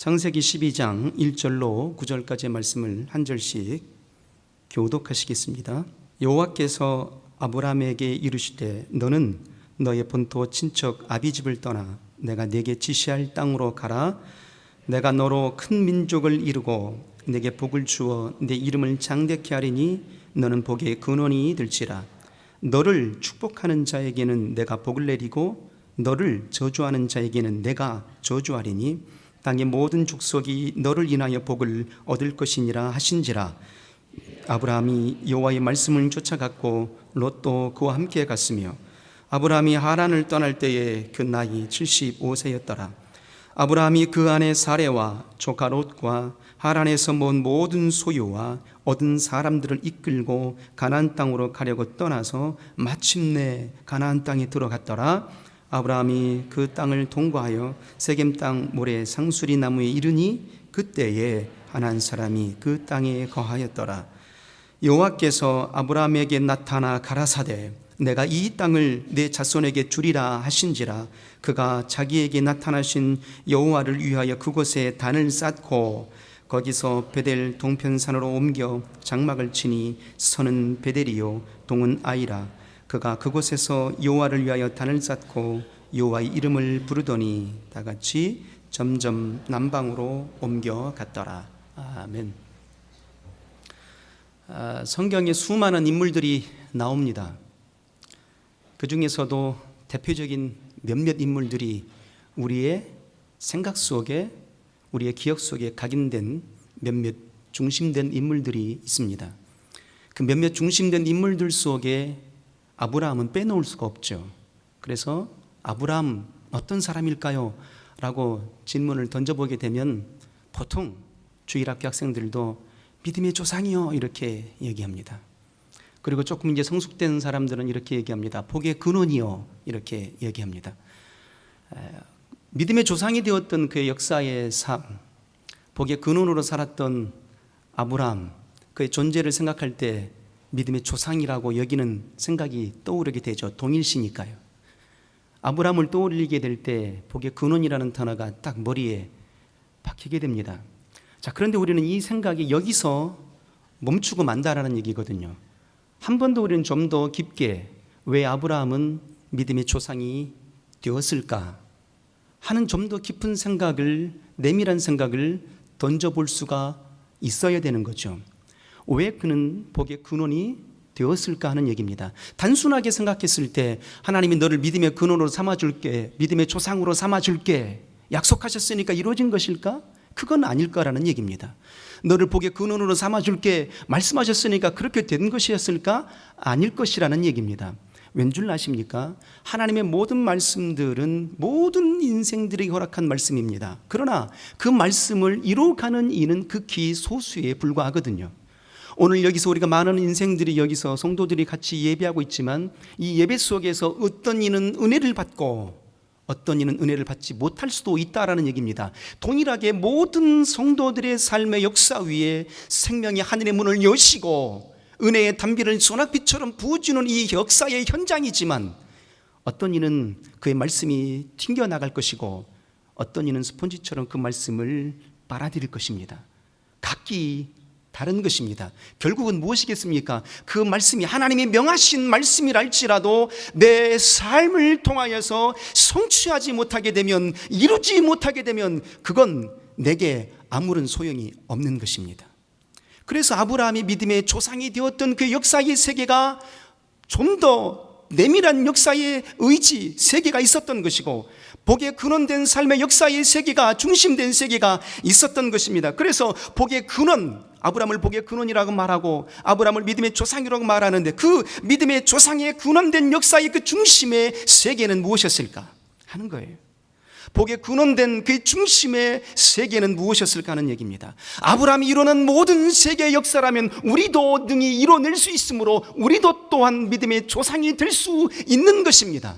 창세기 12장 1절로 9절까지의 말씀을 한 절씩 교독하시겠습니다. 여호와께서 아브라함에게 이르시되 너는 너의 본토 친척 아비집을 떠나 내가 네게 지시할 땅으로 가라. 내가 너로 큰 민족을 이루고 네게 복을 주어 네 이름을 장대케 하리니 너는 복의 근원이 될지라. 너를 축복하는 자에게는 내가 복을 내리고 너를 저주하는 자에게는 내가 저주하리니 땅의 모든 족속이 너를 인하여 복을 얻을 것이니라 하신지라. 아브라함이 여호와의 말씀을 쫓아갔고 롯도 그와 함께 갔으며 아브라함이 하란을 떠날 때에 그 나이 75세였더라. 아브라함이 그 아내 사레와 조카 롯과 하란에서 모은 모든 소유와 얻은 사람들을 이끌고 가나안 땅으로 가려고 떠나서 마침내 가나안 땅에 들어갔더라. 아브라함이 그 땅을 통과하여 세겜 땅 모래 상수리 나무에 이르니 그때에 한 사람이 그 땅에 거하였더라. 여호와께서 아브라함에게 나타나 가라사대 내가 이 땅을 내 자손에게 주리라 하신지라. 그가 자기에게 나타나신 여호와를 위하여 그곳에 단을 쌓고 거기서 베델 동편산으로 옮겨 장막을 치니 서는 베델이요 동은 아이라. 그가 그곳에서 여호와를 위하여 단을 쌓고 여호와의 이름을 부르더니 다같이 점점 남방으로 옮겨갔더라. 아멘. 성경에 수많은 인물들이 나옵니다. 그 중에서도 대표적인 몇몇 인물들이 우리의 생각 속에, 우리의 기억 속에 각인된 몇몇 중심된 인물들이 있습니다. 그 몇몇 중심된 인물들 속에 아브라함은 빼놓을 수가 없죠. 그래서 아브라함 어떤 사람일까요? 라고 질문을 던져보게 되면 보통 주일학교 학생들도 믿음의 조상이요 이렇게 얘기합니다. 그리고 조금 이제 성숙된 사람들은 이렇게 얘기합니다. 복의 근원이요 이렇게 얘기합니다. 믿음의 조상이 되었던 그의 역사의 삶, 복의 근원으로 살았던 아브라함, 그의 존재를 생각할 때 믿음의 조상이라고 여기는 생각이 떠오르게 되죠. 동일시니까요. 아브라함을 떠올리게 될 때 복의 근원이라는 단어가 딱 머리에 박히게 됩니다. 자, 그런데 우리는 이 생각이 여기서 멈추고 만다라는 얘기거든요. 한 번 더 우리는 좀 더 깊게 왜 아브라함은 믿음의 조상이 되었을까 하는 좀 더 깊은 생각을, 내밀한 생각을 던져볼 수가 있어야 되는 거죠. 왜 그는 복의 근원이 되었을까 하는 얘기입니다. 단순하게 생각했을 때 하나님이 너를 믿음의 근원으로 삼아줄게, 믿음의 조상으로 삼아줄게 약속하셨으니까 이루어진 것일까? 그건 아닐 거라는 얘기입니다. 너를 복의 근원으로 삼아줄게 말씀하셨으니까 그렇게 된 것이었을까? 아닐 것이라는 얘기입니다. 왠 줄 아십니까? 하나님의 모든 말씀들은 모든 인생들에게 허락한 말씀입니다. 그러나 그 말씀을 이루어가는 이는 극히 소수에 불과하거든요. 오늘 여기서 우리가 많은 인생들이 여기서 성도들이 같이 예배하고 있지만 이 예배 속에서 어떤 이는 은혜를 받고 어떤 이는 은혜를 받지 못할 수도 있다라는 얘기입니다. 동일하게 모든 성도들의 삶의 역사 위에 생명의 하늘의 문을 여시고 은혜의 담비를 소낙비처럼 부어주는 이 역사의 현장이지만 어떤 이는 그의 말씀이 튕겨나갈 것이고 어떤 이는 스폰지처럼 그 말씀을 빨아들일 것입니다. 각기 다른 것입니다. 결국은 무엇이겠습니까? 그 말씀이 하나님이 명하신 말씀이랄지라도 내 삶을 통하여서 성취하지 못하게 되면, 이루지 못하게 되면 그건 내게 아무런 소용이 없는 것입니다. 그래서 아브라함이 믿음의 조상이 되었던 그 역사의 세계가 좀 더 내밀한 역사의 의지, 세계가 있었던 것이고 복의 근원된 삶의 역사의 세계가, 중심된 세계가 있었던 것입니다. 그래서 복의 근원, 아브라함을 복의 근원이라고 말하고 아브라함을 믿음의 조상이라고 말하는데 그 믿음의 조상의 근원된 역사의 그 중심의 세계는 무엇이었을까 하는 거예요. 복의 근원된 그 중심의 세계는 무엇이었을까 하는 얘기입니다. 아브라함이 이루는 모든 세계의 역사라면 우리도 능히 이뤄낼 수 있으므로 우리도 또한 믿음의 조상이 될 수 있는 것입니다.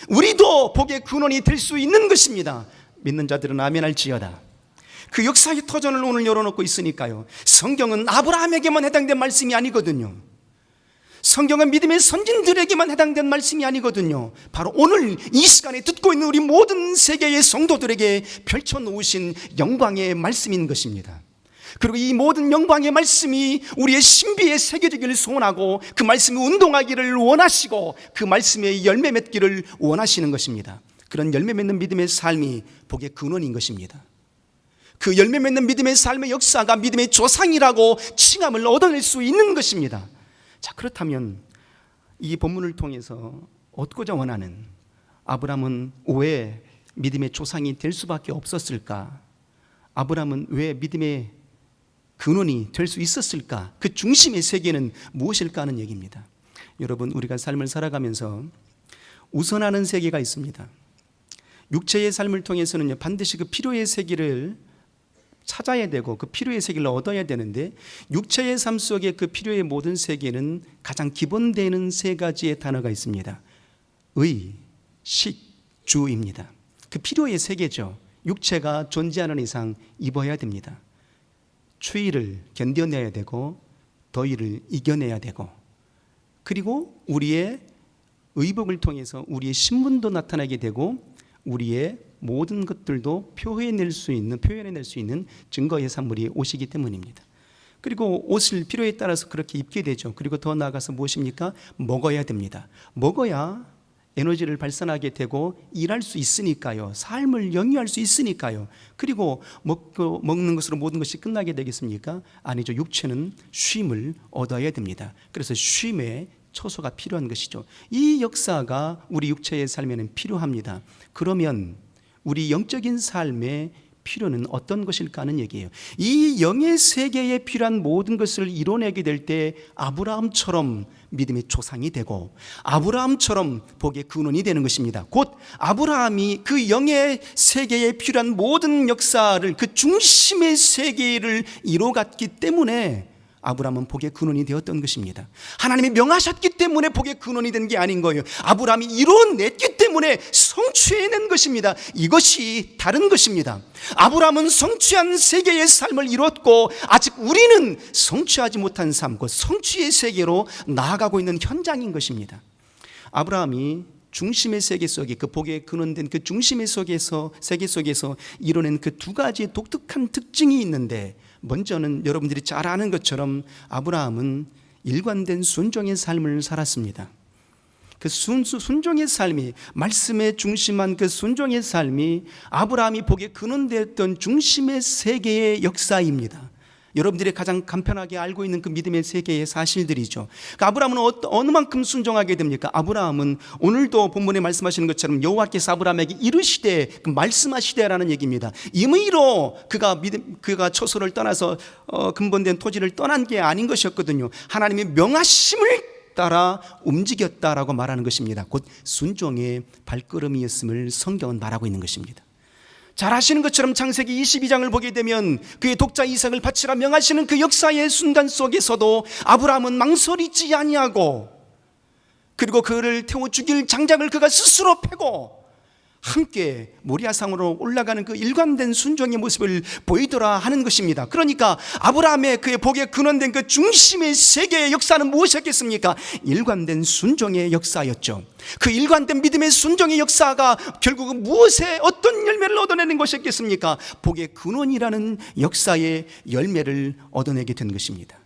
우리도 복의 근원이 될 수 있는 것입니다. 믿는 자들은 아멘 할지어다. 그 역사의 터전을 오늘 열어놓고 있으니까요. 성경은 아브라함에게만 해당된 말씀이 아니거든요. 성경은 믿음의 선진들에게만 해당된 말씀이 아니거든요. 바로 오늘 이 시간에 듣고 있는 우리 모든 세계의 성도들에게 펼쳐놓으신 영광의 말씀인 것입니다. 그리고 이 모든 영광의 말씀이 우리의 신비에 새겨지기를 소원하고 그 말씀이 운동하기를 원하시고 그 말씀의 열매 맺기를 원하시는 것입니다. 그런 열매 맺는 믿음의 삶이 복의 근원인 것입니다. 그 열매 맺는 믿음의 삶의 역사가 믿음의 조상이라고 칭함을 얻어낼 수 있는 것입니다. 자, 그렇다면 이 본문을 통해서 얻고자 원하는 아브라함은 왜 믿음의 조상이 될 수밖에 없었을까? 아브라함은 왜 믿음의 근원이 될 수 있었을까? 그 중심의 세계는 무엇일까 하는 얘기입니다. 여러분, 우리가 삶을 살아가면서 우선하는 세계가 있습니다. 육체의 삶을 통해서는 반드시 그 필요의 세계를 찾아야 되고 그 필요의 세계를 얻어야 되는데, 육체의 삶 속에 그 필요의 모든 세계는 가장 기본되는 세 가지의 단어가 있습니다. 의, 식, 주입니다. 그 필요의 세계죠. 육체가 존재하는 이상 입어야 됩니다. 추위를 견뎌내야 되고 더위를 이겨내야 되고, 그리고 우리의 의복을 통해서 우리의 신분도 나타나게 되고 우리의 모든 것들도 표현해낼 수 있는 증거 예산물이 옷이기 때문입니다. 그리고 옷을 필요에 따라서 그렇게 입게 되죠. 그리고 더 나아가서 무엇입니까? 먹어야 됩니다. 먹어야 에너지를 발산하게 되고 일할 수 있으니까요. 삶을 영위할 수 있으니까요. 그리고 먹는 것으로 모든 것이 끝나게 되겠습니까? 아니죠. 육체는 쉼을 얻어야 됩니다. 그래서 쉼에 처소가 필요한 것이죠. 이 역사가 우리 육체의 삶에는 필요합니다. 그러면 우리 영적인 삶의 필요는 어떤 것일까 하는 얘기예요. 이 영의 세계에 필요한 모든 것을 이뤄내게 될 때 아브라함처럼 믿음의 조상이 되고 아브라함처럼 복의 근원이 되는 것입니다. 곧 아브라함이 그 영의 세계에 필요한 모든 역사를, 그 중심의 세계를 이뤄갔기 때문에 아브라함은 복의 근원이 되었던 것입니다. 하나님이 명하셨기 때문에 복의 근원이 된 게 아닌 거예요. 아브라함이 이뤄냈기 때문에 성취해낸 것입니다. 이것이 다른 것입니다. 아브라함은 성취한 세계의 삶을 이뤘고 아직 우리는 성취하지 못한 삶, 곧 성취의 세계로 나아가고 있는 현장인 것입니다. 아브라함이 중심의 세계 속에, 그 복의 근원된 그 중심의 세계 속에서 이뤄낸 그 두 가지 독특한 특징이 있는데, 먼저는 여러분들이 잘 아는 것처럼 아브라함은 일관된 순종의 삶을 살았습니다. 그 순종의 삶이, 말씀에 중심한 그 순종의 삶이 아브라함이 복의 근원되었던 중심의 세계의 역사입니다. 여러분들이 가장 간편하게 알고 있는 그 믿음의 세계의 사실들이죠. 그 아브라함은 어느 만큼 순종하게 됩니까? 아브라함은 오늘도 본문에 말씀하시는 것처럼 여호와께서 아브라함에게 이르시되, 그 말씀하시되라는 얘기입니다. 임의로 그가 처소를 떠나서 근본된 토지를 떠난 게 아닌 것이었거든요. 하나님의 명하심을 따라 움직였다라고 말하는 것입니다. 곧 순종의 발걸음이었음을 성경은 말하고 있는 것입니다. 잘 아시는 것처럼 창세기 22장을 보게 되면 그의 독자 이삭을 바치라 명하시는 그 역사의 순간 속에서도 아브라함은 망설이지 아니하고, 그리고 그를 태워 죽일 장작을 그가 스스로 패고 함께 모리아상으로 올라가는 그 일관된 순종의 모습을 보이더라 하는 것입니다. 그러니까 아브라함의 그의 복에 근원된 그 중심의 세계의 역사는 무엇이었겠습니까? 일관된 순종의 역사였죠. 그 일관된 믿음의 순종의 역사가 결국은 무엇에 어떤 열매를 얻어내는 것이었겠습니까? 복의 근원이라는 역사의 열매를 얻어내게 된 것입니다.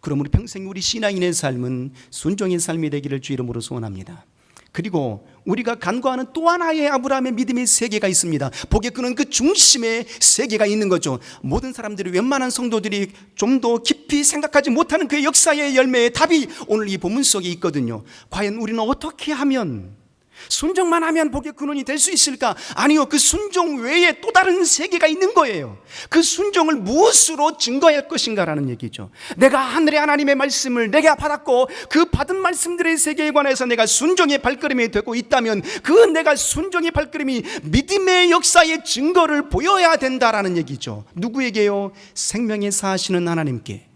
그러므로 평생 우리 신앙인의 삶은 순종의 삶이 되기를 주 이름으로 소원합니다. 그리고 우리가 간구하는 또 하나의 아브라함의 믿음의 세계가 있습니다. 복의 근원, 그 중심의 세계가 있는 거죠. 모든 사람들이, 웬만한 성도들이 좀 더 깊이 생각하지 못하는 그 역사의 열매의 답이 오늘 이 본문 속에 있거든요. 과연 우리는 어떻게 하면, 순종만 하면 복의 근원이 될 수 있을까? 아니요, 그 순종 외에 또 다른 세계가 있는 거예요. 그 순종을 무엇으로 증거할 것인가라는 얘기죠. 내가 하늘의 하나님의 말씀을 내가 받았고 그 받은 말씀들의 세계에 관해서 내가 순종의 발걸음이 되고 있다면, 그 내가 순종의 발걸음이 믿음의 역사의 증거를 보여야 된다라는 얘기죠. 누구에게요? 생명의 사하시는 하나님께.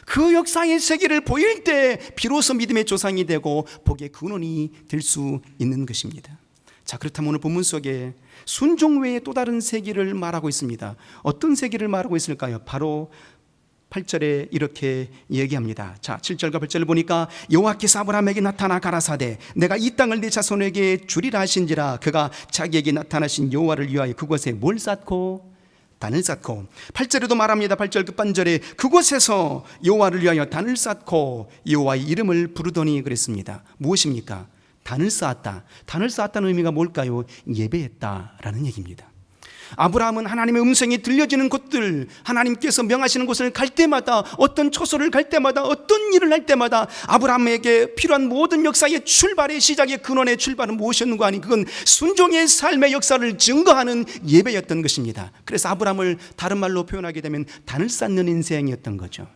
그 역사의 세계를 보일 때 비로소 믿음의 조상이 되고 복의 근원이 될 수 있는 것입니다. 자, 그렇다면 오늘 본문 속에 순종 외에 또 다른 세계를 말하고 있습니다. 어떤 세계를 말하고 있을까요? 바로 8절에 이렇게 얘기합니다. 자, 7절과 8절을 보니까 여호와께서 아브라함에게 나타나 가라사대 내가 이 땅을 네 자손에게 주리라 하신지라 그가 자기에게 나타나신 여호와를 위하여 그곳에 뭘 쌓고 단을 쌓고 8절에도 말합니다. 8절 끝반절에 그곳에서 여호와를 위하여 단을 쌓고 여호와의 이름을 부르더니 그랬습니다. 무엇입니까? 단을 쌓았다. 단을 쌓았다는 의미가 뭘까요? 예배했다라는 얘기입니다. 아브라함은 하나님의 음성이 들려지는 곳들, 하나님께서 명하시는 곳을 갈 때마다, 어떤 초소를 갈 때마다, 어떤 일을 할 때마다 아브라함에게 필요한 모든 역사의 출발의 시작의 근원의 출발은 무엇이었는가 하니 그건 순종의 삶의 역사를 증거하는 예배였던 것입니다. 그래서 아브라함을 다른 말로 표현하게 되면 단을 쌓는 인생이었던 거죠.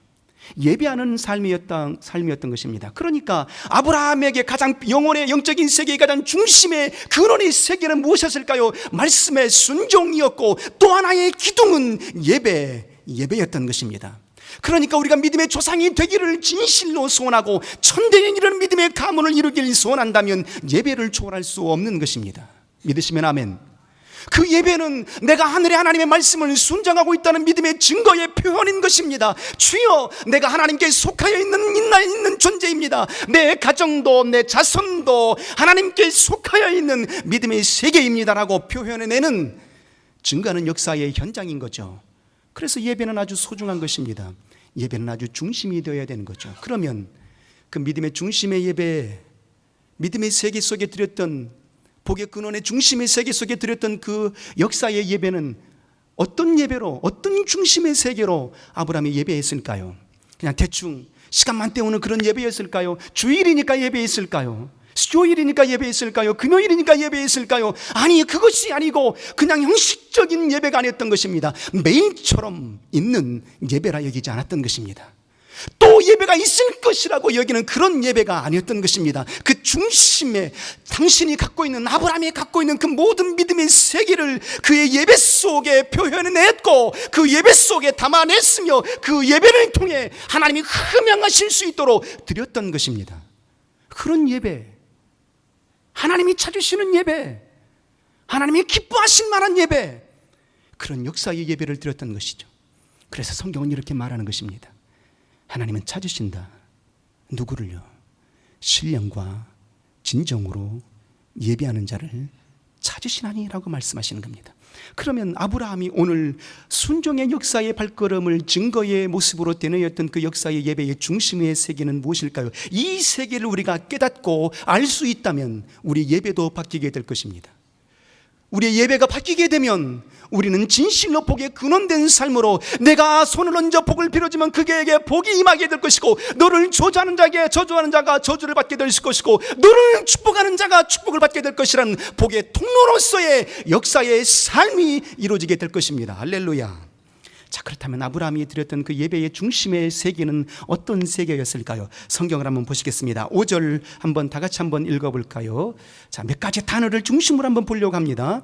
예배하는 삶이었던 것입니다. 그러니까 아브라함에게 가장 영혼의 영적인 세계의 가장 중심의 근원의 세계는 무엇이었을까요? 말씀의 순종이었고 또 하나의 기둥은 예배였던 것입니다. 그러니까 우리가 믿음의 조상이 되기를 진실로 소원하고 천대에 이르는 믿음의 가문을 이루기를 소원한다면 예배를 초월할 수 없는 것입니다. 믿으시면 아멘. 그 예배는 내가 하늘의 하나님의 말씀을 순종하고 있다는 믿음의 증거의 표현인 것입니다. 주여, 내가 하나님께 속하여 있는 존재입니다. 내 가정도 내 자손도 하나님께 속하여 있는 믿음의 세계입니다라고 표현해내는 증거하는 역사의 현장인 거죠. 그래서 예배는 아주 소중한 것입니다. 예배는 아주 중심이 되어야 되는 거죠. 그러면 그 믿음의 중심의 예배, 믿음의 세계 속에 드렸던 복의 근원의 중심의 세계 속에 드렸던 그 역사의 예배는 어떤 예배로, 어떤 중심의 세계로 아브라함이 예배했을까요? 그냥 대충 시간만 때우는 그런 예배였을까요? 주일이니까 예배했을까요? 수요일이니까 예배했을까요? 금요일이니까 예배했을까요? 아니, 그것이 아니고 그냥 형식적인 예배가 아니었던 것입니다. 매일처럼 있는 예배라 여기지 않았던 것입니다. 또 예배가 있을 것이라고 여기는 그런 예배가 아니었던 것입니다. 그 중심에 당신이 갖고 있는, 아브라함이 갖고 있는 그 모든 믿음의 세계를 그의 예배 속에 표현해냈고 그 예배 속에 담아냈으며 그 예배를 통해 하나님이 흠양하실 수 있도록 드렸던 것입니다. 그런 예배, 하나님이 찾으시는 예배, 하나님이 기뻐하실 만한 예배, 그런 역사의 예배를 드렸던 것이죠. 그래서 성경은 이렇게 말하는 것입니다. 하나님은 찾으신다. 누구를요? 신령과 진정으로 예배하는 자를 찾으시나니라고 말씀하시는 겁니다. 그러면 아브라함이 오늘 순종의 역사의 발걸음을 증거의 모습으로 되뇌었던 그 역사의 예배의 중심의 세계는 무엇일까요? 이 세계를 우리가 깨닫고 알 수 있다면 우리 예배도 바뀌게 될 것입니다. 우리의 예배가 바뀌게 되면 우리는 진실로 복에 근원된 삶으로 내가 손을 얹어 복을 빌어주면 그에게 복이 임하게 될 것이고 너를 저주하는 자에게 저주하는 자가 저주를 받게 될 것이고 너를 축복하는 자가 축복을 받게 될 것이라는 복의 통로로서의 역사의 삶이 이루어지게 될 것입니다. 할렐루야. 자, 그렇다면 아브라함이 드렸던 그 예배의 중심의 세계는 어떤 세계였을까요? 성경을 한번 보시겠습니다. 5절 한번 다 같이 한번 읽어볼까요? 자, 몇 가지 단어를 중심으로 한번 보려고 합니다.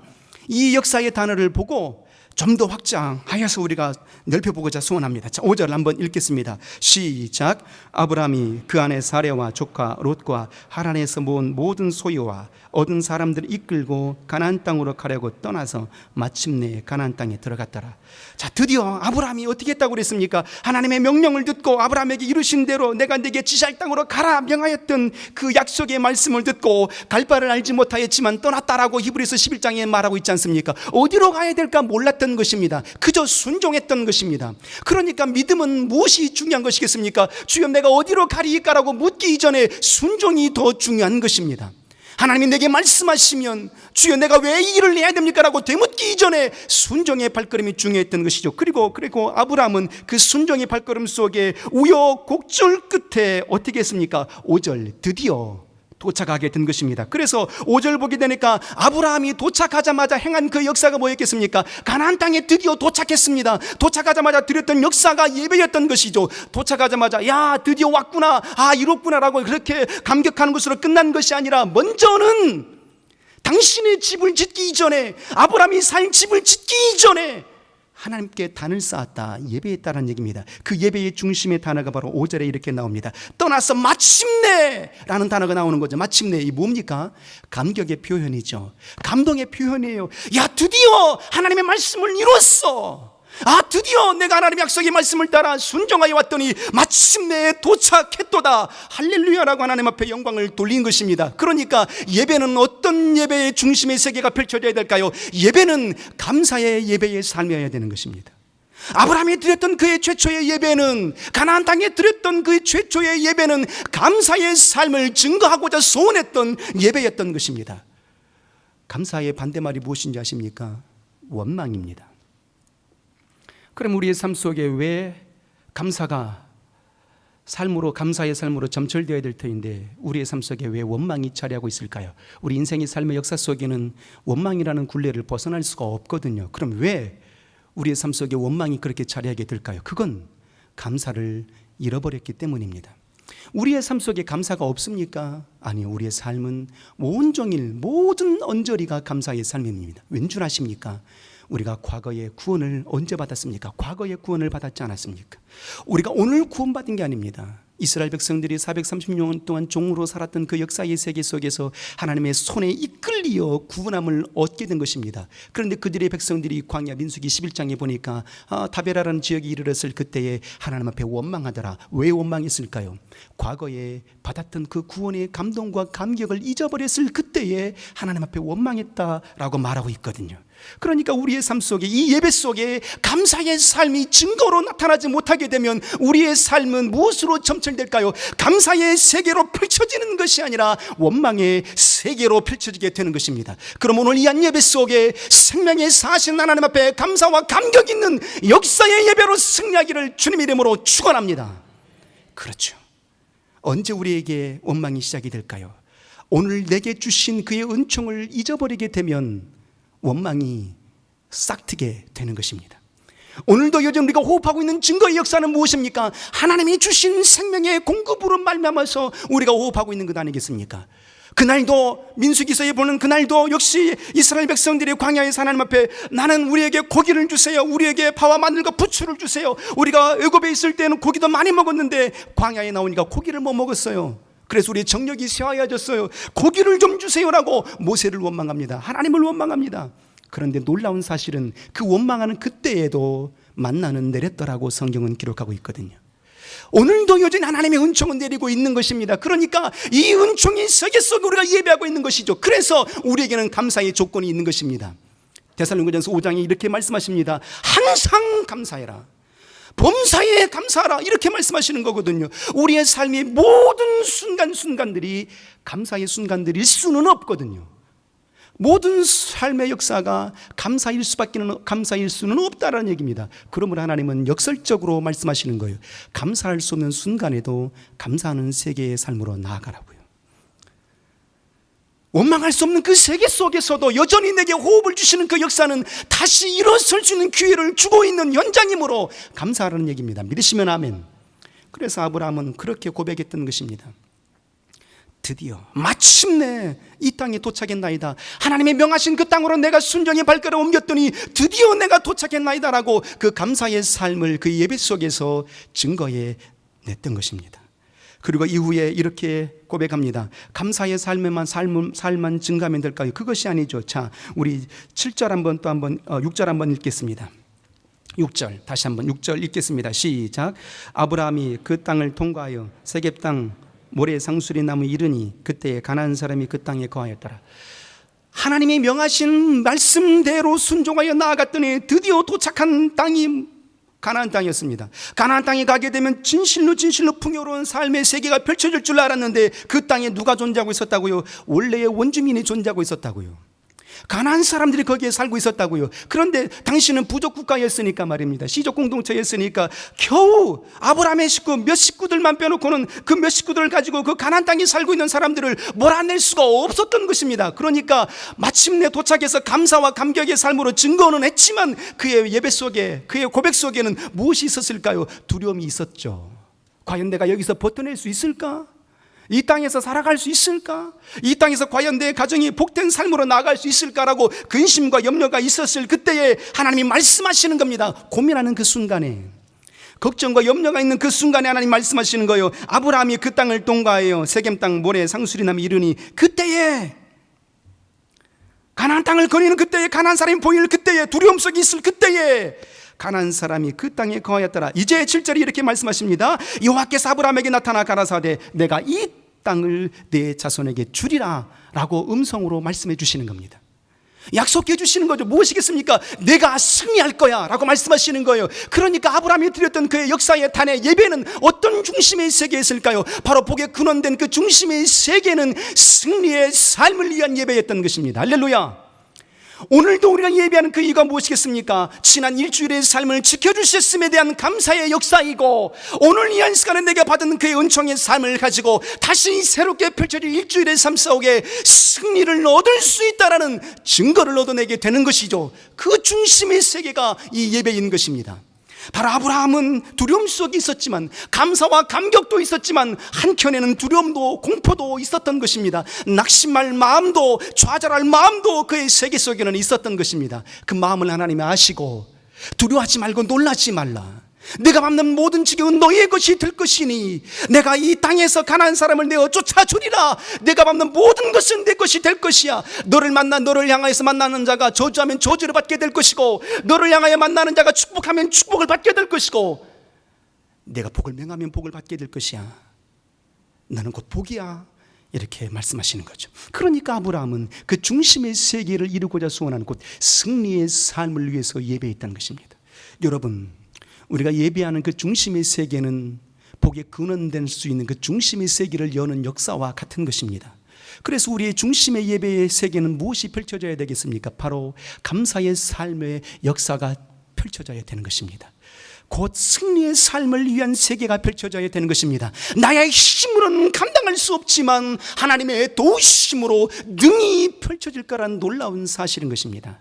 이 역사의 단어를 보고 좀 더 확장하여서 우리가 넓혀보고자 소원합니다. 자, 5절 한번 읽겠습니다. 시작. 아브라함이 그 안에 사레와 조카 롯과 하란에서 모은 모든 소유와 얻은 사람들을 이끌고 가나안 땅으로 가려고 떠나서 마침내 가나안 땅에 들어갔더라. 자, 드디어 아브라함이 어떻게 했다고 그랬습니까? 하나님의 명령을 듣고 아브라함에게 이루신 대로 내가 네게 지시할 땅으로 가라 명하였던 그 약속의 말씀을 듣고 갈 바를 알지 못하였지만 떠났다라고 히브리서 11장에 말하고 있지 않습니까? 어디로 가야 될까 몰랐던 것입니다. 그저 순종했던 것입니다. 그러니까 믿음은 무엇이 중요한 것이겠습니까? 주여, 내가 어디로 가리이까라고 묻기 이전에 순종이 더 중요한 것입니다. 하나님이 내게 말씀하시면 주여, 내가 왜 이 일을 해야 됩니까? 라고 되묻기 이전에 순종의 발걸음이 중요했던 것이죠. 그리고 아브라함은 그 순종의 발걸음 속에 우여곡절 끝에 어떻게 했습니까? 5절 드디어 도착하게 된 것입니다. 그래서 5절 보게 되니까 아브라함이 도착하자마자 행한 그 역사가 뭐였겠습니까? 가나안 땅에 드디어 도착했습니다. 도착하자마자 드렸던 역사가 예배였던 것이죠. 도착하자마자 야, 드디어 왔구나, 아, 이렇구나라고 그렇게 감격하는 것으로 끝난 것이 아니라 먼저는 당신의 집을 짓기 이전에, 아브라함이 살 집을 짓기 이전에 하나님께 단을 쌓았다, 예배했다는 얘기입니다. 그 예배의 중심의 단어가 바로 5절에 이렇게 나옵니다. 떠나서 마침내 라는 단어가 나오는 거죠. 마침내, 이 뭡니까? 감격의 표현이죠. 감동의 표현이에요. 야, 드디어 하나님의 말씀을 이뤘어. 드디어 내가 하나님의 약속의 말씀을 따라 순종하여 왔더니 마침내 도착했도다. 할렐루야라고 하나님 앞에 영광을 돌린 것입니다. 그러니까 예배는 어떤 예배의 중심의 세계가 펼쳐져야 될까요? 예배는 감사의 예배의 삶이어야 되는 것입니다. 아브라함이 드렸던 그의 최초의 예배는, 가나안 땅에 드렸던 그의 최초의 예배는 감사의 삶을 증거하고자 소원했던 예배였던 것입니다. 감사의 반대말이 무엇인지 아십니까? 원망입니다. 그럼 우리의 삶 속에 왜 감사가 삶으로, 감사의 삶으로 점철되어야 될 터인데 우리의 삶 속에 왜 원망이 자리하고 있을까요? 우리 인생의 삶의 역사 속에는 원망이라는 굴레를 벗어날 수가 없거든요. 그럼 왜 우리의 삶 속에 원망이 그렇게 자리하게 될까요? 그건 감사를 잃어버렸기 때문입니다. 우리의 삶 속에 감사가 없습니까? 아니요, 우리의 삶은 온종일 모든 언저리가 감사의 삶입니다. 왠 줄 아십니까? 우리가 과거에 구원을 언제 받았습니까? 과거에 구원을 받았지 않았습니까? 우리가 오늘 구원받은 게 아닙니다. 이스라엘 백성들이 430년 동안 종으로 살았던 그 역사의 세계 속에서 하나님의 손에 이끌리어 구원함을 얻게 된 것입니다. 그런데 그들의 백성들이 광야 민수기 11장에 보니까 다베라라는 지역에 이르렀을 그때에 하나님 앞에 원망하더라. 왜 원망했을까요? 과거에 받았던 그 구원의 감동과 감격을 잊어버렸을 그때에 하나님 앞에 원망했다라고 말하고 있거든요. 그러니까 우리의 삶 속에, 이 예배 속에 감사의 삶이 증거로 나타나지 못하게 되면 우리의 삶은 무엇으로 점철될까요? 감사의 세계로 펼쳐지는 것이 아니라 원망의 세계로 펼쳐지게 되는 것입니다. 그럼 오늘 이 한 예배 속에 생명의 사신 하나님 앞에 감사와 감격 있는 역사의 예배로 승리하기를 주님의 이름으로 축원합니다. 그렇죠. 언제 우리에게 원망이 시작이 될까요? 오늘 내게 주신 그의 은총을 잊어버리게 되면 원망이 싹트게 되는 것입니다. 오늘도 요즘 우리가 호흡하고 있는 증거의 역사는 무엇입니까? 하나님이 주신 생명의 공급으로 말미암아서 우리가 호흡하고 있는 것 아니겠습니까? 그날도 민수기서에 보는 그날도 역시 이스라엘 백성들이 광야에서 하나님 앞에 나는 우리에게 고기를 주세요, 우리에게 파와 마늘과 부추를 주세요. 우리가 애굽에 있을 때는 고기도 많이 먹었는데 광야에 나오니까 고기를 못 먹었어요. 그래서 우리 정력이 쇠하여졌어요. 고기를 좀 주세요라고 모세를 원망합니다. 하나님을 원망합니다. 그런데 놀라운 사실은 그 원망하는 그때에도 만나는 내렸더라고 성경은 기록하고 있거든요. 오늘도 여전히 하나님의 은총은 내리고 있는 것입니다. 그러니까 이 은총의 세계 속에 우리가 예배하고 있는 것이죠. 그래서 우리에게는 감사의 조건이 있는 것입니다. 데살로니가전서 5장에 이렇게 말씀하십니다. 항상 감사해라, 범사에 감사하라, 이렇게 말씀하시는 거거든요. 우리의 삶의 모든 순간순간들이 감사의 순간들일 수는 없거든요. 모든 삶의 역사가 감사일 수는 없다라는 얘기입니다. 그러므로 하나님은 역설적으로 말씀하시는 거예요. 감사할 수 없는 순간에도 감사하는 세계의 삶으로 나아가라고요. 원망할 수 없는 그 세계 속에서도 여전히 내게 호흡을 주시는 그 역사는 다시 일어설 수 있는 기회를 주고 있는 현장이므로 감사하라는 얘기입니다. 믿으시면 아멘. 그래서 아브라함은 그렇게 고백했던 것입니다. 드디어 마침내 이 땅에 도착했나이다. 하나님의 명하신 그 땅으로 내가 순종의 발걸음을 옮겼더니 드디어 내가 도착했나이다라고 그 감사의 삶을 그 예배 속에서 증거해 냈던 것입니다. 그리고 이후에 이렇게 고백합니다. 감사의 삶만 증가하면 될까요? 그것이 아니죠. 자, 우리 7절 한번 6절 한번 읽겠습니다. 6절 다시 한번 6절 읽겠습니다. 시작. 아브라함이 그 땅을 통과하여 세겜 땅 모래 상수리 나무 이르니 그때에 가나안 사람이 그 땅에 거하였더라. 하나님이 명하신 말씀대로 순종하여 나아갔더니 드디어 도착한 땅이 가나안 땅이었습니다. 가나안 땅에 가게 되면 진실로 풍요로운 삶의 세계가 펼쳐질 줄 알았는데 그 땅에 누가 존재하고 있었다고요? 원래의 원주민이 존재하고 있었다고요. 가나안 사람들이 거기에 살고 있었다고요. 그런데 당시는 부족 국가였으니까 말입니다. 시족 공동체였으니까 겨우 아브라함의 식구 몇 식구들만 빼놓고는 그 몇 식구들을 가지고 그 가나안 땅에 살고 있는 사람들을 몰아낼 수가 없었던 것입니다. 그러니까 마침내 도착해서 감사와 감격의 삶으로 증거는 했지만 그의 예배 속에, 그의 고백 속에는 무엇이 있었을까요? 두려움이 있었죠. 과연 내가 여기서 버텨낼 수 있을까? 이 땅에서 살아갈 수 있을까? 이 땅에서 과연 내 가정이 복된 삶으로 나아갈 수 있을까라고 근심과 염려가 있었을 그때에 하나님이 말씀하시는 겁니다. 고민하는 그 순간에, 걱정과 염려가 있는 그 순간에 하나님 말씀하시는 거예요. 아브라함이 그 땅을 통과하여 세겜 땅 모래 상수리 나무 이르니 그때에, 가나안 땅을 거니는 그때에, 가나안 사람이 보일 그때에, 두려움 속에 있을 그때에 가나안 사람이 그 땅에 거하였더라. 이제 7절이 이렇게 말씀하십니다. 여호와께서 아브라함에게 나타나 가라사대 내가 이 땅을 내 자손에게 주리라 라고 음성으로 말씀해 주시는 겁니다. 약속해 주시는 거죠. 무엇이겠습니까? 내가 승리할 거야 라고 말씀하시는 거예요. 그러니까 아브라함이 드렸던 그의 역사의 탄의 예배는 어떤 중심의 세계였을까요? 바로 복에 근원된 그 중심의 세계는 승리의 삶을 위한 예배였던 것입니다. 할렐루야. 오늘도 우리가 예배하는 그 이유가 무엇이겠습니까? 지난 일주일의 삶을 지켜주셨음에 대한 감사의 역사이고, 오늘 이 한 시간에 내가 받은 그의 은총의 삶을 가지고 다시 새롭게 펼쳐질 일주일의 삶 속에 승리를 얻을 수 있다는 증거를 얻어내게 되는 것이죠. 그 중심의 세계가 이 예배인 것입니다. 바로 아브라함은 두려움 속에 있었지만, 감사와 감격도 있었지만, 한켠에는 두려움도 공포도 있었던 것입니다. 낙심할 마음도 좌절할 마음도 그의 세계 속에는 있었던 것입니다. 그 마음을 하나님이 아시고 두려워하지 말고 놀라지 말라. 내가 밟는 모든 지경은 너희의 것이 될 것이니 내가 이 땅에서 가나안 사람을 내어 쫓아주리라. 내가 밟는 모든 것은 내 것이 될 것이야. 너를 향하여서 만나는 자가 저주하면 저주를 받게 될 것이고, 너를 향하여 만나는 자가 축복하면 축복을 받게 될 것이고, 내가 복을 명하면 복을 받게 될 것이야. 너는 곧 복이야. 이렇게 말씀하시는 거죠. 그러니까 아브라함은 그 중심의 세계를 이루고자 소원하는 곧 승리의 삶을 위해서 예배했다는 것입니다. 여러분, 우리가 예배하는 그 중심의 세계는 복에 근원될 수 있는 그 중심의 세계를 여는 역사와 같은 것입니다. 그래서 우리의 중심의 예배의 세계는 무엇이 펼쳐져야 되겠습니까? 바로 감사의 삶의 역사가 펼쳐져야 되는 것입니다. 곧 승리의 삶을 위한 세계가 펼쳐져야 되는 것입니다. 나의 힘으로는 감당할 수 없지만 하나님의 도우심으로 능히 펼쳐질 거란 놀라운 사실인 것입니다.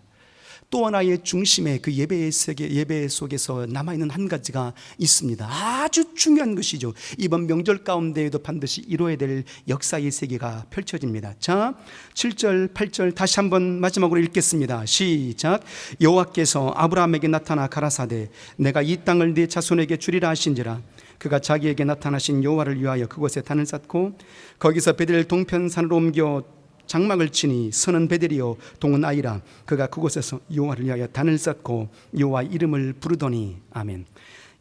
또 하나의 중심의 그 예배의 세계, 예배 속에서 남아있는 한 가지가 있습니다. 아주 중요한 것이죠. 이번 명절 가운데에도 반드시 이루어야 될 역사의 세계가 펼쳐집니다. 자, 7절, 8절 다시 한번 마지막으로 읽겠습니다. 시작. 여호와께서 아브라함에게 나타나 가라사대 내가 이 땅을 네 자손에게 주리라 하신지라. 그가 자기에게 나타나신 여호와를 위하여 그곳에 단을 쌓고 거기서 베델 동편산으로 옮겨 장막을 치니 서는 베델이요 동은 아이라. 그가 그곳에서 여호와를 위하여 단을 쌓고 여호와 이름을 부르더니. 아멘.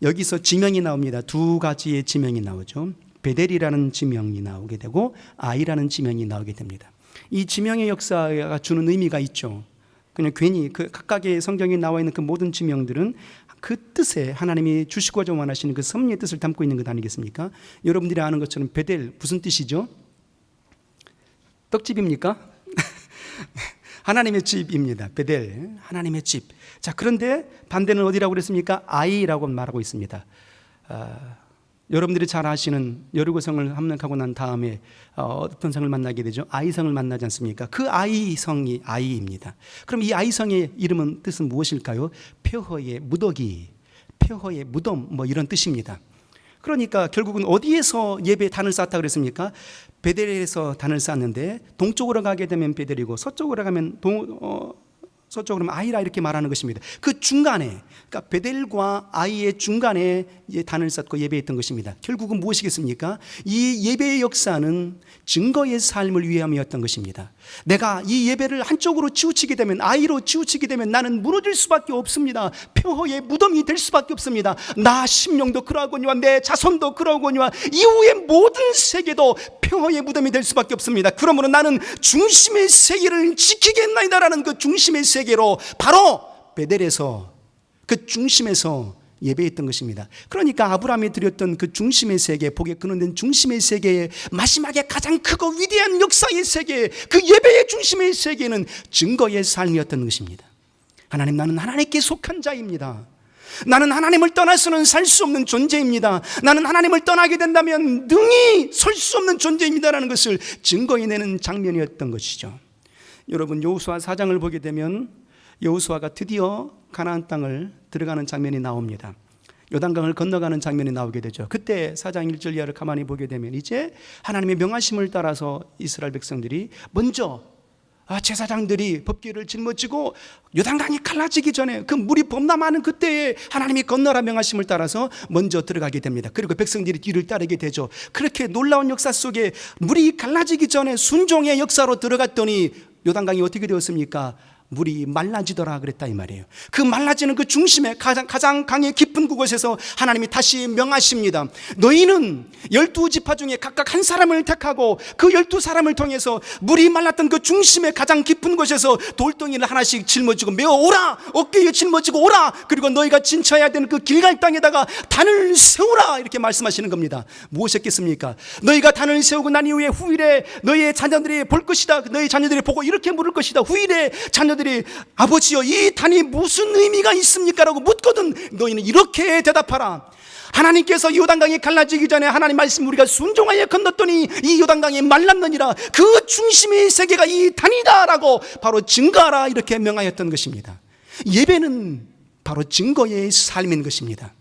여기서 지명이 나옵니다. 두 가지의 지명이 나오죠. 베델이라는 지명이 나오게 되고 아이라는 지명이 나오게 됩니다. 이 지명의 역사가 주는 의미가 있죠. 그냥 괜히 그 각각의 성경에 나와 있는 그 모든 지명들은 그 뜻에 하나님이 주시고자 원하시는 그 섭리의 뜻을 담고 있는 것 아니겠습니까? 여러분들이 아는 것처럼 베델 무슨 뜻이죠? 떡집입니까? 하나님의 집입니다. 베델, 하나님의 집. 자, 그런데 반대는 어디라고 그랬습니까? 아이라고 말하고 있습니다. 여러분들이 잘 아시는 여리고성을 함락하고 난 다음에 어떤 성을 만나게 되죠? 아이성을 만나지 않습니까? 그 아이성이 아이입니다. 그럼 이 아이성의 이름은 뜻은 무엇일까요? 폐허의 무더기, 폐허의 무덤, 뭐 이런 뜻입니다. 그러니까 결국은 어디에서 예배 단을 쌓았다 그랬습니까? 베델에서 단을 쌓았는데 동쪽으로 가게 되면 베델이고 서쪽으로 가면 서쪽으로 가면 아이라 이렇게 말하는 것입니다. 그 중간에, 그러니까 베델과 아이의 중간에 단을 쌓고 예배했던 것입니다. 결국은 무엇이겠습니까? 이 예배의 역사는 증거의 삶을 위함이었던 것입니다. 내가 이 예배를 한쪽으로 치우치게 되면, 아이로 치우치게 되면 나는 무너질 수밖에 없습니다. 폐허의 무덤이 될 수밖에 없습니다. 나 심령도 그러하거니와 내 자손도 그러하거니와 이후의 모든 세계도 폐허의 무덤이 될 수밖에 없습니다. 그러므로 나는 중심의 세계를 지키겠나이다라는 그 중심의 세계로 바로 베델에서, 그 중심에서 예배했던 것입니다. 그러니까 아브라함이 드렸던 그 중심의 세계, 복에 근원된 중심의 세계의 마지막에 가장 크고 위대한 역사의 세계, 그 예배의 중심의 세계는 증거의 삶이었던 것입니다. 하나님, 나는 하나님께 속한 자입니다. 나는 하나님을 떠나서는 살 수 없는 존재입니다. 나는 하나님을 떠나게 된다면 능히 설 수 없는 존재입니다라는 것을 증거해내는 장면이었던 것이죠. 여러분, 여호수아 4장을 보게 되면 여호수아가 드디어 가나안 땅을 들어가는 장면이 나옵니다. 요단강을 건너가는 장면이 나오게 되죠. 그때 4장 1절 이하를 가만히 보게 되면 이제 하나님의 명하심을 따라서 이스라엘 백성들이 먼저 제사장들이 법궤를 짊어지고 요단강이 갈라지기 전에 그 물이 범람하는 그때에 하나님이 건너라 명하심을 따라서 먼저 들어가게 됩니다. 그리고 백성들이 뒤를 따르게 되죠. 그렇게 놀라운 역사 속에 물이 갈라지기 전에 순종의 역사로 들어갔더니 요단강이 어떻게 되었습니까? 물이 말라지더라 그랬다 이 말이에요. 그 말라지는 그 중심에 가장 강의 깊은 그곳에서 하나님이 다시 명하십니다. 너희는 12지파 중에 각각 한 사람을 택하고 그 12사람을 통해서 물이 말랐던 그 중심에 가장 깊은 곳에서 돌덩이를 하나씩 짊어지고 메어 오라. 어깨에 짊어지고 오라. 그리고 너희가 진쳐야 되는 그 길갈 땅에다가 단을 세우라. 이렇게 말씀하시는 겁니다. 무엇이었겠습니까? 너희가 단을 세우고 난 이후에 후일에 너희의 자녀들이 볼 것이다. 너희 자녀들이 보고 이렇게 물을 것이다. 후일에 자녀들이 아버지여 이 단이 무슨 의미가 있습니까? 라고 묻거든 너희는 이렇게 대답하라. 하나님께서 요단강이 갈라지기 전에 하나님 말씀 우리가 순종하여 건넜더니 이 요단강이 말랐느니라. 그 중심의 세계가 이 단이다 라고 바로 증거하라 이렇게 명하였던 것입니다. 예배는 바로 증거의 삶인 것입니다.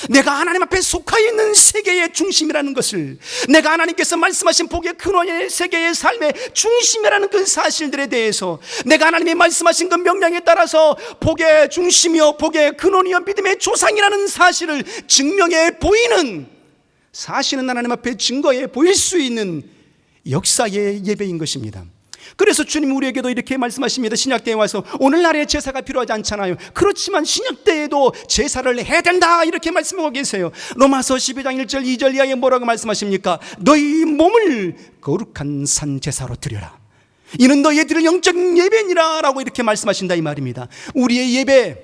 내가 하나님 앞에 속하여 있는 세계의 중심이라는 것을, 내가 하나님께서 말씀하신 복의 근원의 세계의 삶의 중심이라는 그 사실들에 대해서, 내가 하나님이 말씀하신 그 명령에 따라서 복의 중심이요 복의 근원이요 믿음의 조상이라는 사실을 증명해 보이는, 사실은 하나님 앞에 증거해 보일 수 있는 역사의 예배인 것입니다. 그래서 주님 우리에게도 이렇게 말씀하십니다. 신약때에 와서 오늘날에 제사가 필요하지 않잖아요. 그렇지만 신약때에도 제사를 해야 된다 이렇게 말씀하고 계세요. 로마서 12장 1절 2절 이하에 뭐라고 말씀하십니까? 너희 몸을 거룩한 산제사로 드려라. 이는 너희의 드릴 영적 예배니라 라고 이렇게 말씀하신다 이 말입니다. 우리의 예배,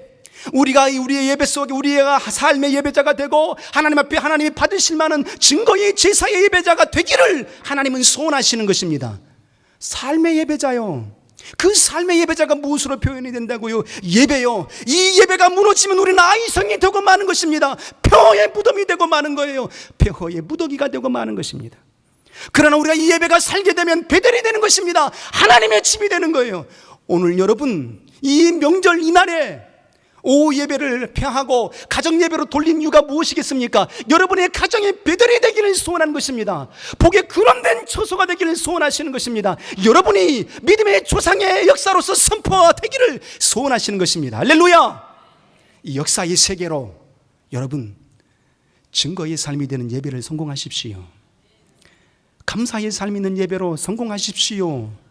우리가 우리의 예배 속에 우리의 삶의 예배자가 되고 하나님 앞에 하나님이 받으실 만한 증거의 제사의 예배자가 되기를 하나님은 소원하시는 것입니다. 삶의 예배자요. 그 삶의 예배자가 무엇으로 표현이 된다고요? 예배요. 이 예배가 무너지면 우리는 아이성이 되고 마는 것입니다. 폐허의 무덤이 되고 마는 거예요. 폐허의 무더기가 되고 마는 것입니다. 그러나 우리가 이 예배가 살게 되면 베델이 되는 것입니다. 하나님의 집이 되는 거예요. 오늘 여러분 이 명절 이날에 오후 예배를 폐하고 가정 예배로 돌린 이유가 무엇이겠습니까? 여러분의 가정의 베델이 되기를 소원하는 것입니다. 복의 근원된 처소가 되기를 소원하시는 것입니다. 여러분이 믿음의 조상의 역사로서 선포되기를 소원하시는 것입니다. 할렐루야! 이 역사의 세계로 여러분 증거의 삶이 되는 예배를 성공하십시오. 감사의 삶이 있는 예배로 성공하십시오.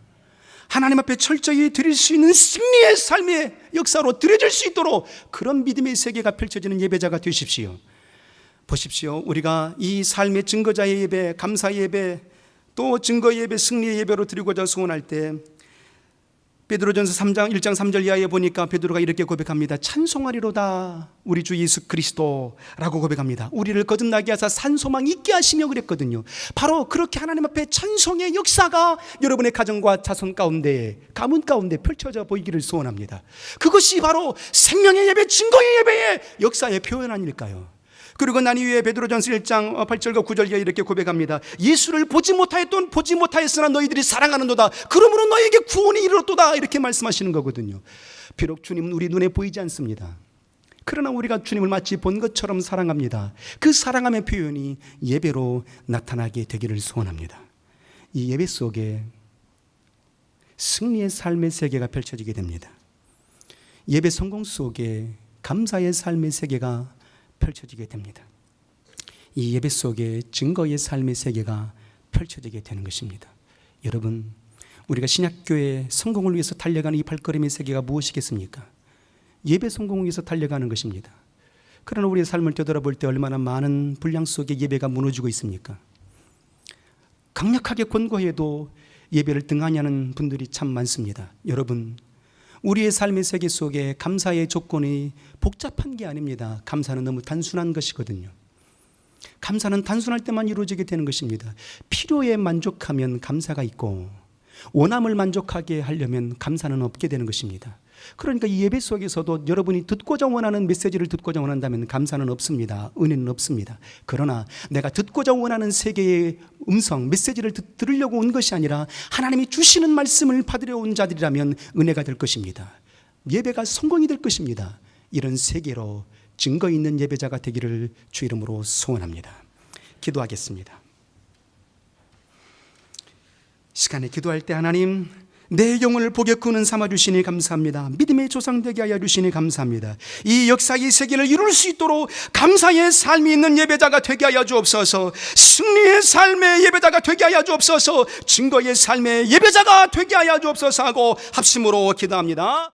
하나님 앞에 철저히 드릴 수 있는 승리의 삶의 역사로 드려질 수 있도록 그런 믿음의 세계가 펼쳐지는 예배자가 되십시오. 보십시오. 우리가 이 삶의 증거자의 예배, 감사의 예배, 또 증거의 예배, 승리의 예배로 드리고자 소원할 때 베드로전서 3장 1장 3절 이하에 보니까 베드로가 이렇게 고백합니다. 찬송하리로다 우리 주 예수 그리스도라고 고백합니다. 우리를 거듭나게 하사 산소망 있게 하시며 그랬거든요. 바로 그렇게 하나님 앞에 찬송의 역사가 여러분의 가정과 자손 가운데, 가문 가운데 펼쳐져 보이기를 소원합니다. 그것이 바로 생명의 예배, 증거의 예배의 역사의 표현 아닐까요? 그리고 난 이후에 베드로전서 1장 8절과 9절 이하에 이렇게 고백합니다. 예수를 보지 못하였으나 너희들이 사랑하는도다. 그러므로 너희에게 구원이 이르렀도다. 이렇게 말씀하시는 거거든요. 비록 주님은 우리 눈에 보이지 않습니다. 그러나 우리가 주님을 마치 본 것처럼 사랑합니다. 그 사랑함의 표현이 예배로 나타나게 되기를 소원합니다. 이 예배 속에 승리의 삶의 세계가 펼쳐지게 됩니다. 예배 성공 속에 감사의 삶의 세계가 펼쳐지게 됩니다. 이 예배 속에 증거의 삶의 세계가 펼쳐지게 되는 것입니다. 여러분, 우리가 신약교회 성공을 위해서 달려가는 이 발걸음의 세계가 무엇이겠습니까? 예배 성공을 위해서 달려가는 것입니다. 그러나 우리의 삶을 되돌아볼 때 얼마나 많은 분량 속에 예배가 무너지고 있습니까? 강력하게 권고해도 예배를 등한히하는 분들이 참 많습니다. 여러분, 우리의 삶의 세계 속에 감사의 조건이 복잡한 게 아닙니다. 감사는 너무 단순한 것이거든요. 감사는 단순할 때만 이루어지게 되는 것입니다. 필요에 만족하면 감사가 있고 원함을 만족하게 하려면 감사는 없게 되는 것입니다. 그러니까 이 예배 속에서도 여러분이 듣고자 원하는 메시지를 듣고자 원한다면 감사는 없습니다. 은혜는 없습니다. 그러나 내가 듣고자 원하는 세계의 음성, 메시지를 들으려고 온 것이 아니라 하나님이 주시는 말씀을 받으려 온 자들이라면 은혜가 될 것입니다. 예배가 성공이 될 것입니다. 이런 세계로 증거 있는 예배자가 되기를 주 이름으로 소원합니다. 기도하겠습니다. 시간에 기도할 때 하나님, 내 영혼을 복의 근원 삼아 주시니 감사합니다. 믿음의 조상 되게 하여 주시니 감사합니다. 이 역사의 세계를 이룰 수 있도록 감사의 삶이 있는 예배자가 되게 하여 주옵소서. 승리의 삶의 예배자가 되게 하여 주옵소서. 증거의 삶의 예배자가 되게 하여 주옵소서 하고 합심으로 기도합니다.